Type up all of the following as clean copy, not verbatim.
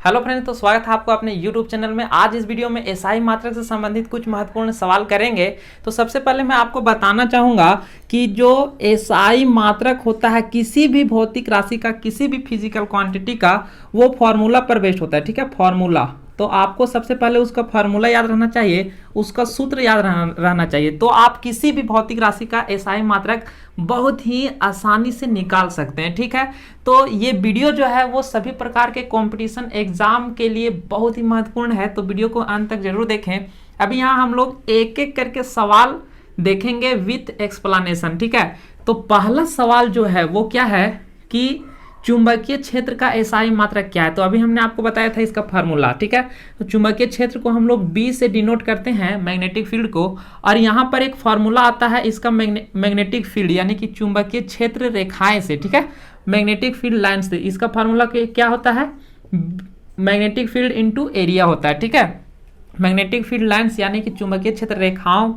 Hello friends, तो स्वागत है आपको अपने YouTube चैनल में। आज इस वीडियो में एसआई मात्रक से संबंधित कुछ महत्वपूर्ण सवाल करेंगे। तो सबसे पहले मैं आपको बताना चाहूँगा कि जो एसआई मात्रक होता है किसी भी भौतिक राशि का, किसी भी फिजिकल क्वांटिटी का, वो फॉर्मूला पर बेस्ड होता है। ठीक है, फॉर्मूला। तो आपको सबसे पहले उसका फार्मूला याद रहना चाहिए, उसका सूत्र याद रहना चाहिए। तो आप किसी भी भौतिक राशि का एसआई मात्रक बहुत ही आसानी से निकाल सकते हैं। ठीक है, तो ये वीडियो जो है वो सभी प्रकार के कंपटीशन एग्जाम के लिए बहुत ही महत्वपूर्ण है, तो वीडियो को अंत तक जरूर देखें। अभी यहाँ हम लोग एक एक करके सवाल देखेंगे विथ एक्सप्लेनेशन। ठीक है, तो पहला सवाल जो है वो क्या है कि चुंबकीय क्षेत्र का एसआई मात्रक क्या है। तो अभी हमने आपको बताया था इसका फार्मूला। ठीक है, तो चुंबकीय क्षेत्र को हम लोग बी से डिनोट करते हैं, मैग्नेटिक फील्ड को। और यहाँ पर एक फार्मूला आता है इसका मैग्नेटिक फील्ड यानी कि चुंबकीय क्षेत्र रेखाएं से। ठीक है, मैग्नेटिक फील्ड लाइन से। इसका फार्मूला क्या होता है? मैग्नेटिक फील्ड इंटू एरिया होता है। ठीक है, मैग्नेटिक फील्ड लाइन्स यानी कि चुंबकीय क्षेत्र रेखाओं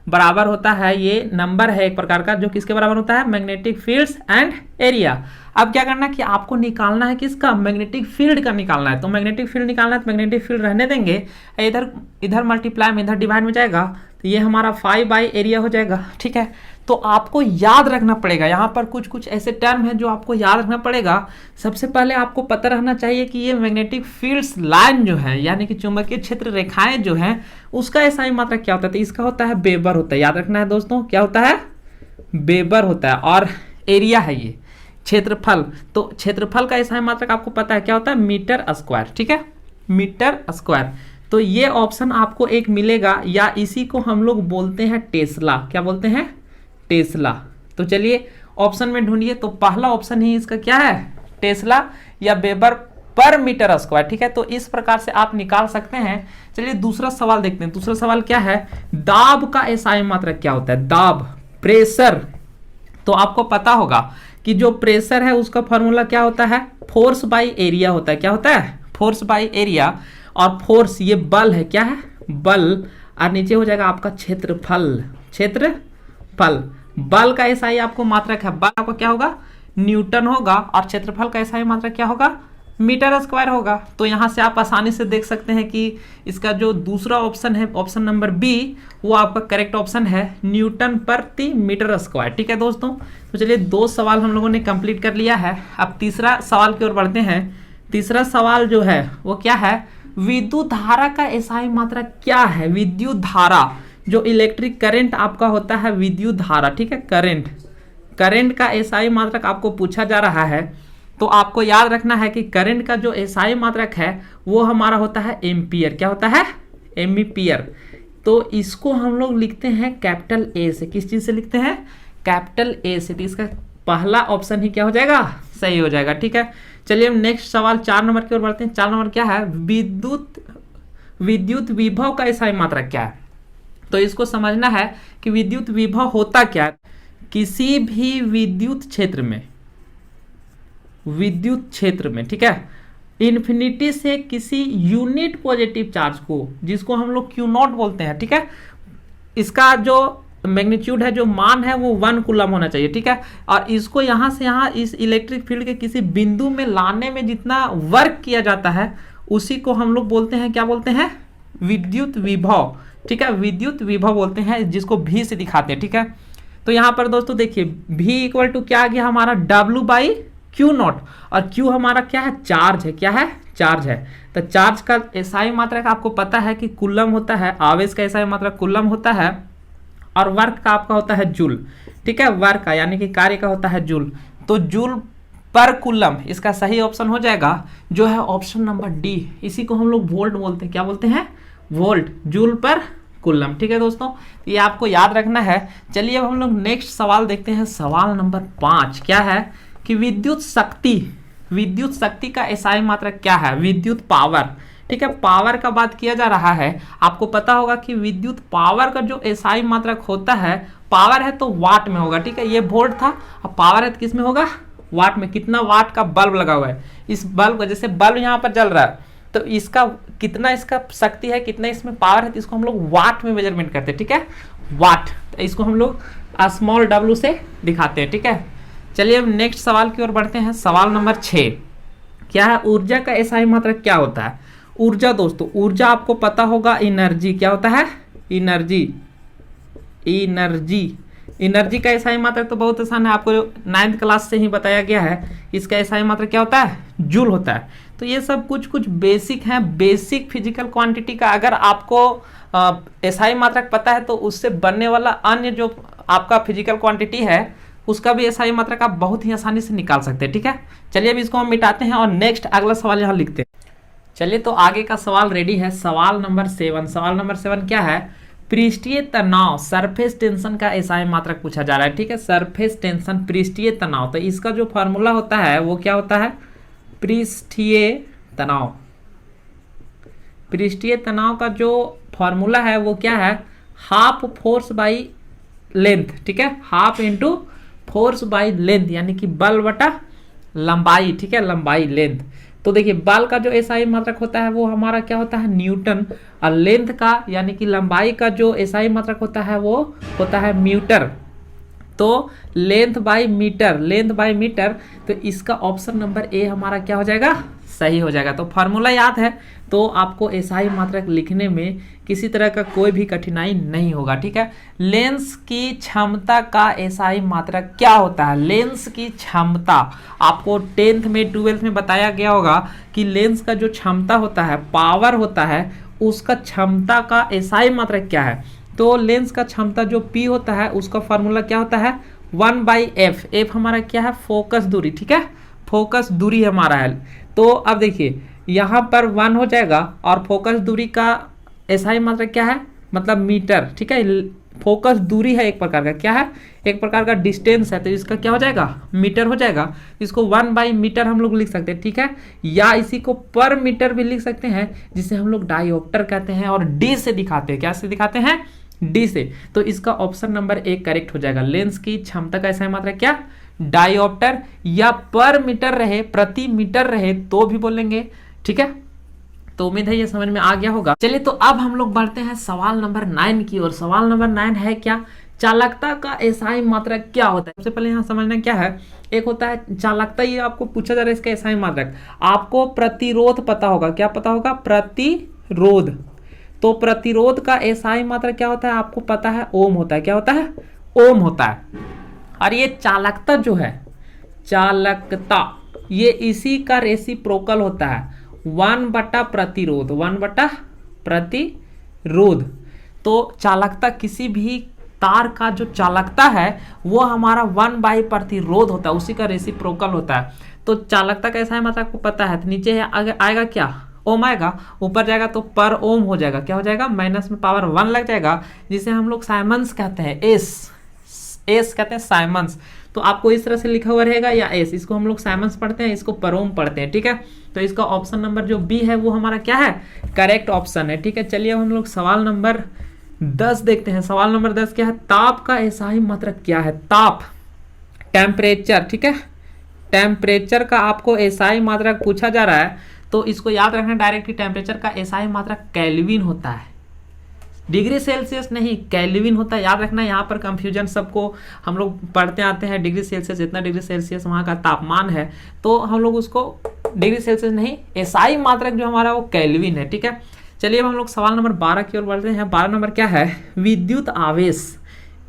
बराबर होता है, ये नंबर है एक प्रकार का जो किसके बराबर होता है? Magnetic fields and area. अब क्या करना है कि आपको निकालना है किसका? मैग्नेटिक फील्ड का निकालना है। तो मैग्नेटिक फील्ड निकालना है तो मैग्नेटिक फील्ड रहने देंगे, इधर इधर मल्टीप्लाई में इधर डिवाइड में जाएगा, तो ये हमारा 5 बाई एरिया हो जाएगा। ठीक है, तो आपको याद रखना पड़ेगा, यहाँ पर कुछ कुछ ऐसे टर्म है जो आपको याद रखना पड़ेगा। सबसे पहले आपको पता रहना चाहिए कि ये मैग्नेटिक फील्ड्स लाइन जो है यानी कि चुंबकीय क्षेत्र रेखाएं जो हैं उसका एसआई मात्रक क्या होता है? तो इसका होता है वेबर होता है। याद रखना है दोस्तों, क्या होता है? वेबर होता है। और एरिया है ये क्षेत्रफल, तो क्षेत्रफल का एसआई मात्रक आपको पता है क्या होता है? Metre square. ठीक है, मीटर स्क्वायर। तो ये ऑप्शन आपको एक मिलेगा, या इसी को हम लोग बोलते हैं टेस्ला। क्या बोलते हैं? टेस्ला। तो चलिए ऑप्शन में ढूंढिए, तो पहला ऑप्शन ही इसका क्या है? टेस्ला या वेबर पर मीटर स्क्वायर। ठीक है, तो इस प्रकार से आप निकाल सकते हैं। चलिए दूसरा सवाल देखते हैं। दूसरा सवाल क्या है? दाब का एसआई मात्रक क्या होता है? दाब, प्रेशर। तो आपको पता होगा कि जो प्रेशर है उसका फॉर्मूला क्या होता है? फोर्स बाई एरिया होता है। क्या होता है? Force by area. और फोर्स ये बल है, क्या है? बल। और नीचे हो जाएगा आपका क्षेत्रफल। क्षेत्रफल, बल का एसआई आपको मात्रक है, बल आपका क्या होगा? न्यूटन होगा। और क्षेत्रफल का एसआई मात्रक क्या होगा? मीटर स्क्वायर होगा। तो यहाँ से आप आसानी से देख सकते हैं कि इसका जो दूसरा ऑप्शन है, ऑप्शन नंबर बी, वो आपका करेक्ट ऑप्शन है, न्यूटन प्रति मीटर स्क्वायर। ठीक है दोस्तों, तो चलिए 2 सवाल हम लोगों ने कंप्लीट कर लिया है। अब तीसरा सवाल की ओर बढ़ते हैं। तीसरा सवाल जो है वो क्या है? विद्युत धारा का एसआई मात्रक क्या है? विद्युत धारा, जो इलेक्ट्रिक करंट आपका होता है, विद्युत धारा। ठीक है, करंट का एसआई मात्रक आपको पूछा जा रहा है। तो आपको याद रखना है कि करंट का जो एसआई मात्रक है वो हमारा होता है एम्पियर। क्या होता है? एम्पियर। तो इसको हम लोग लिखते हैं कैपिटल ए से। किस चीज से लिखते हैं? कैपिटल ए से। तो इसका पहला ऑप्शन ही क्या हो जाएगा? सही हो जाएगा। ठीक है, चलिए हम नेक्स्ट सवाल 4 नंबर की ओर बढ़ते हैं। 4 नंबर क्या है? विद्युत विभव का एसआई मात्रक क्या है? तो इसको समझना है कि विद्युत विभव होता क्या है। किसी भी विद्युत क्षेत्र में, ठीक है, इन्फिनिटी से किसी यूनिट पॉजिटिव चार्ज को, जिसको हम लोग क्यू नॉट बोलते हैं, ठीक है, इसका जो मैग्नीट्यूड है, जो मान है, वो 1 कूलम होना चाहिए। ठीक है, और इसको यहाँ से यहाँ इस इलेक्ट्रिक फील्ड के किसी बिंदु में लाने में जितना वर्क किया जाता है उसी को हम लोग बोलते हैं, क्या बोलते हैं? विद्युत विभव। ठीक है, विद्युत विभव बोलते हैं, जिसको भी से दिखाते हैं। ठीक है, तो यहाँ पर दोस्तों देखिए भी इक्वल टू क्या आ गया हमारा? W by Q not. और क्यू हमारा क्या है? चार्ज है। क्या है? चार्ज है। तो चार्ज का एसआई मात्रक आपको पता है कि कूलम होता है, आवेश का एसआई मात्रक कूलम होता है, और वर्क का आपका होता है जूल। ठीक है, वर्क का यानी कि कार्य का होता है जूल। तो जूल पर कूलम इसका सही ऑप्शन हो जाएगा, जो है ऑप्शन नंबर डी। इसी को हम लोग वोल्ट बोलते हैं। क्या बोलते हैं? वोल्ट, जूल पर कूलम। ठीक है दोस्तों, ये आपको याद रखना है। चलिए अब हम लोग नेक्स्ट सवाल देखते हैं। सवाल नंबर 5 क्या है कि विद्युत शक्ति का एसआई मात्रक क्या है? विद्युत पावर। ठीक है, पावर का बात किया जा रहा है। आपको पता होगा कि विद्युत पावर का जो एसआई मात्रक होता है, पावर है तो वाट में होगा। ठीक है, ये वोल्ट था, अब पावर है तो किस में होगा? वाट में। कितना वाट का बल्ब लगा हुआ है, इस बल्ब का, जैसे बल्ब यहाँ पर जल रहा है, तो इसका कितना इसका शक्ति है, कितना इसमें पावर है, तो इसको हम लोग वाट में मेजरमेंट करते हैं। ठीक है, वाट। तो इसको हम लोग स्मॉल w से दिखाते हैं। ठीक है, चलिए अब नेक्स्ट सवाल की ओर बढ़ते हैं। सवाल नंबर 6 क्या है, ऊर्जा का एसआई मात्रक क्या होता है? ऊर्जा दोस्तों, ऊर्जा आपको पता होगा, एनर्जी। क्या होता है? एनर्जी। एनर्जी का एसआई मात्रक तो बहुत आसान है, आपको 9th क्लास से ही बताया गया है। इसका एसआई मात्रक क्या होता है? जूल होता है। तो ये सब कुछ बेसिक हैं, बेसिक फिजिकल क्वांटिटी का अगर आपको एसआई मात्रक पता है तो उससे बनने वाला अन्य जो आपका फिजिकल क्वांटिटी है उसका भी एसआई मात्रक आप बहुत ही आसानी से निकाल सकते हैं। ठीक है, चलिए अब इसको हम मिटाते हैं और नेक्स्ट अगला सवाल यहाँ लिखते हैं। चलिए तो आगे का सवाल रेडी है, सवाल नंबर 7। सवाल नंबर 7 क्या है? पृष्ठीय तनाव, सरफेस टेंशन का एसआई मात्रक पूछा जा रहा है। ठीक है, सरफेस टेंशन, पृष्ठीय तनाव। तो इसका जो फॉर्मूला होता है वो क्या होता है? पृष्ठीय तनाव। पृष्ठीय तनाव का जो फॉर्मूला है वो क्या है? Half force by length. ठीक है, half into force by length, यानी कि बल बटा लंबाई। ठीक है, लंबाई, लेंथ। तो देखिए बल का जो एसआई मात्रक होता है वो हमारा क्या होता है? न्यूटन। और लेंथ का यानी कि लंबाई का जो एसआई मात्रक होता है वो होता है मीटर। तो length by metre, length by metre. तो इसका ऑप्शन नंबर ए हमारा क्या हो जाएगा? सही हो जाएगा। तो फार्मूला याद है तो आपको एसआई मात्रक लिखने में किसी तरह का कोई भी कठिनाई नहीं होगा। ठीक है, लेंस की क्षमता का एसआई मात्रक क्या होता है? लेंस की क्षमता आपको 10th में 12th में बताया गया होगा कि लेंस का जो क्षमता होता है, पावर होता है, उसका क्षमता का एसआई मात्रक क्या है? तो लेंस का क्षमता जो P होता है उसका फार्मूला क्या होता है? 1/f। f हमारा क्या है? फोकस दूरी। ठीक है, फोकस दूरी हमारा है। तो अब देखिए यहाँ पर 1 हो जाएगा और फोकस दूरी का एसआई मात्रक क्या है? मतलब मीटर। ठीक है, फोकस दूरी है एक प्रकार का, क्या है? एक प्रकार का डिस्टेंस है, तो इसका क्या हो जाएगा? मीटर हो जाएगा। इसको 1/मीटर हम लोग लिख सकते हैं। ठीक है, या इसी को पर मीटर भी लिख सकते हैं, जिसे हम लोग डायोप्टर कहते हैं और डी से दिखाते हैं। क्या से दिखाते हैं? डी से। तो इसका ऑप्शन नंबर 1 करेक्ट हो जाएगा। लेंस की क्षमता का एसआई मात्रक क्या? डायोप्टर। या पर मीटर रहे, प्रति मीटर रहे तो भी बोलेंगे। ठीक है, तो उम्मीद है ये समझ में आ गया होगा। चलिए तो अब हम लोग बढ़ते हैं सवाल नंबर 9 की ओर। सवाल नंबर 9 है क्या? चालकता का एसआई मात्रक क्या होता है? सबसे पहले यहाँ समझना क्या है, एक होता है चालकता, ये आपको पूछा जा रहा है इसका एसआई मात्रक। आपको प्रतिरोध पता होगा, क्या पता होगा? प्रतिरोध। तो प्रतिरोध का एसआई मात्रक क्या होता है? आपको पता है, ओम होता है। क्या होता है? ओम होता है। और ये चालकता जो है, चालकता, ये इसी का रेसिप्रोकल होता है, 1 प्रतिरोध, 1 प्रतिरोध। तो चालकता, किसी भी तार का जो चालकता है वो हमारा 1 प्रतिरोध होता है, उसी का रेसिप्रोकल होता है। तो चालकता का एसआई मात्रक आपको पता है। तो नीचे आएगा क्या? ओम आएगा, ऊपर जाएगा तो पर ओम हो जाएगा। क्या हो जाएगा? माइनस में पावर 1 लग जाएगा, जिसे हम लोग साइमंस कहते हैं। एस कहते हैं साइमंस। तो आपको इस तरह से लिखा हुआ रहेगा या एस, इसको हम लोग साइमंस पढ़ते हैं, इसको पर ओम पढ़ते हैं। ठीक है, तो इसका ऑप्शन नंबर जो बी है वो हमारा क्या है? करेक्ट ऑप्शन है। ठीक है, चलिए हम लोग सवाल नंबर 10 देखते हैं। सवाल नंबर 10 क्या है? ताप का एसआई मात्रक क्या है? ताप, टेम्परेचर। ठीक है, टेम्परेचर का आपको एसआई मात्रक पूछा जा रहा है, तो इसको याद रखना डायरेक्ट कि टेम्परेचर का एसआई मात्रक केल्विन होता है, डिग्री सेल्सियस नहीं, केल्विन होता है। याद रखना, यहाँ पर कंफ्यूजन सबको, हम लोग पढ़ते आते हैं डिग्री सेल्सियस, जितना डिग्री सेल्सियस वहाँ का तापमान है, तो हम लोग उसको डिग्री सेल्सियस नहीं, एसआई मात्रक जो हमारा वो केल्विन है। ठीक है, चलिए अब हम लोग सवाल नंबर 12 की ओर बढ़ते हैं। 12 नंबर क्या है? विद्युत आवेश,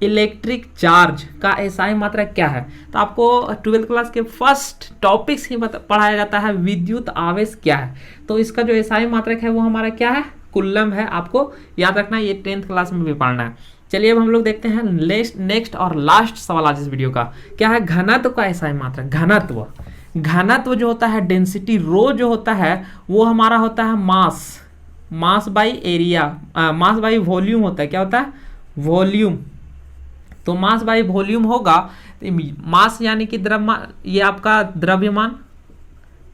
इलेक्ट्रिक चार्ज का एसआई मात्रक क्या है? तो आपको 12th क्लास के फर्स्ट टॉपिक्स ही पढ़ाया जाता है, विद्युत आवेश क्या है। तो इसका जो एसआई मात्रक है वो हमारा क्या है? कुल्लम है। आपको याद रखना, ये 10th क्लास में भी पढ़ना है। चलिए अब हम लोग देखते हैं नेक्स्ट और लास्ट सवाल आज इस वीडियो का। क्या है? घनत्व का एसआई मात्रक। घनत्व, घनत्व जो होता है, डेंसिटी, रो जो होता है वो हमारा होता है mass, mass by area, mass by volume होता है। क्या होता है? वॉल्यूम। तो मास बाई वॉल्यूम होगा, मास यानी कि द्रव्यमान, ये आपका द्रव्यमान,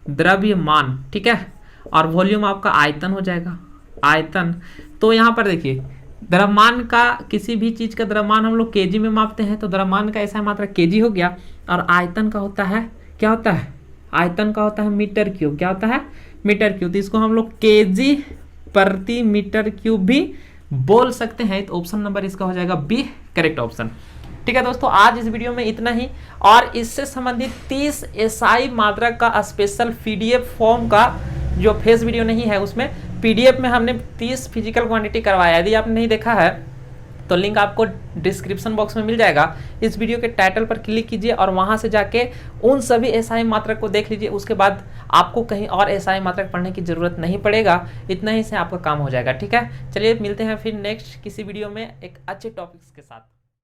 द्रव्यमान। ठीक है, और वॉल्यूम आपका आयतन हो जाएगा, आयतन। तो यहाँ पर देखिए, द्रव्यमान का, किसी भी चीज का द्रव्यमान हम लोग केजी में मापते हैं, तो द्रव्यमान का ऐसा मात्रा केजी हो गया। और आयतन का होता है, क्या होता है? आयतन का होता है मीटर क्यूब। क्या होता है? Metre cube. तो इसको हम लोग केजी प्रति मीटर क्यूब भी बोल सकते हैं। तो ऑप्शन नंबर इसका हो जाएगा बी, करेक्ट ऑप्शन। ठीक है दोस्तों, आज इस वीडियो में इतना ही। और इससे संबंधित 30 एसआई मात्रक का स्पेशल पीडीएफ फॉर्म का जो फेस वीडियो नहीं है, उसमें पीडीएफ में हमने 30 फिजिकल क्वांटिटी करवाया। यदि आपने नहीं देखा है तो लिंक आपको डिस्क्रिप्शन बॉक्स में मिल जाएगा। इस वीडियो के टाइटल पर क्लिक कीजिए और वहां से जाके उन सभी एसआई मात्रक को देख लीजिए। उसके बाद आपको कहीं और एसआई मात्रक पढ़ने की जरूरत नहीं पड़ेगा, इतना ही से आपका काम हो जाएगा। ठीक है, चलिए मिलते हैं फिर नेक्स्ट किसी वीडियो में एक अच्छे टॉपिक्स के साथ।